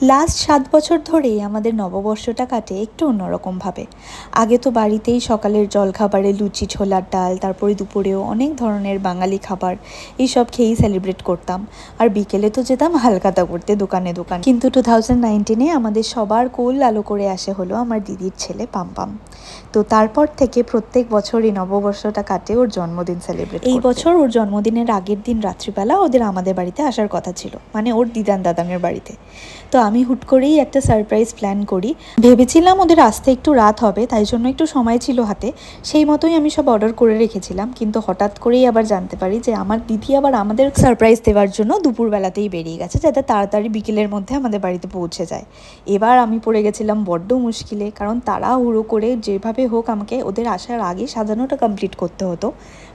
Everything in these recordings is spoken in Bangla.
লাস্ট 7 বছর ধরেই আমাদের নববর্ষটা কাটে একটু অন্যরকমভাবে। আগে তো বাড়িতেই সকালের জলখাবারে লুচি, ছোলার ডাল, তারপরে দুপুরেও অনেক ধরনের বাঙালি খাবার এইসব খেয়েই সেলিব্রেট করতাম। আর বিকেলে তো যেতাম হালখাতা করতে দোকানে দোকানে। কিন্তু 2019-এ আমাদের সবার কোল আলো করে আসে হলো আমার দিদির ছেলে পাম্পাম। তো তারপর থেকে প্রত্যেক বছরই নববর্ষটা কাটে ওর জন্মদিন সেলিব্রেট করতে। এই বছর ওর জন্মদিনের আগের দিন রাত্রিবেলা ওদের আমাদের বাড়িতে আসার কথা ছিল, মানে ওর দিদান দাদানের বাড়িতে। তো আমি হুট করেই একটা সারপ্রাইজ প্ল্যান করি। ভেবেছিলাম ওদের আসতে একটু রাত হবে, তাই জন্য একটু সময় ছিল হাতে, সেই মতোই আমি সব অর্ডার করে রেখেছিলাম। কিন্তু হঠাৎ করেই আবার জানতে পারি যে আমার দিদি আবার আমাদের সারপ্রাইজ দেওয়ার জন্য দুপুরবেলাতেই বেরিয়ে গেছে, যাতে তাড়াতাড়ি বিকেলের মধ্যে আমাদের বাড়িতে পৌঁছে যায়। এবার আমি পড়ে গেছিলাম বড্ড মুশকিলে, কারণ তারা হুড়ো করে যেভাবে হোক আমাকে ওদের আসার আগে সাজানোটা কমপ্লিট করতে হতো।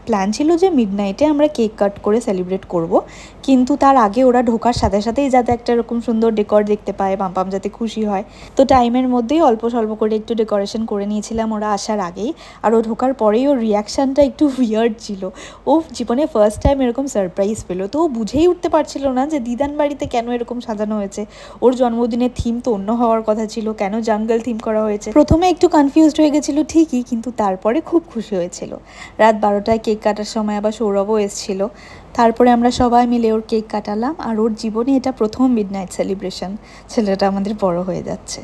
প্ল্যান ছিল যে মিডনাইটে আমরা কেক কাট করে সেলিব্রেট করব, কিন্তু তার আগে ওরা ঢোকার সাথে সাথেই যাতে একটা এরকম সুন্দর ডেকর দেখতে পায়, পাম্পাম যাতে খুশি হয়। তো টাইমের মধ্যেই অল্প স্বল্প করে একটু ডেকোরেশন করে নিয়েছিলাম ওরা আসার আগেই। আর ও ঢোকার পরেই ওর রিয়াকশানটা একটু উইয়ার্ড ছিল। ও জীবনে ফার্স্ট টাইম এরকম সারপ্রাইজ পেলো, তো ও বুঝেই উঠতে পারছিল না যে দিদান বাড়িতে কেন এরকম সাজানো হয়েছে। ওর জন্মদিনের থিম তো অন্য হওয়ার কথা ছিল, কেন জাঙ্গল থিম করা হয়েছে। প্রথমে একটু কনফিউজড হয়ে গেছিলো ঠিকই, কিন্তু তারপরে খুব খুশি হয়েছিল। রাত 12টায় কেক কাটার সময় আবার সৌরভও এসেছিল। তারপরে আমরা সবাই মিলে ওর কেক কাটালাম, আর ওর জীবনে এটা প্রথম মিডনাইট সেলিব্রেশন। ছেলেটা আমাদের বড় হয়ে যাচ্ছে।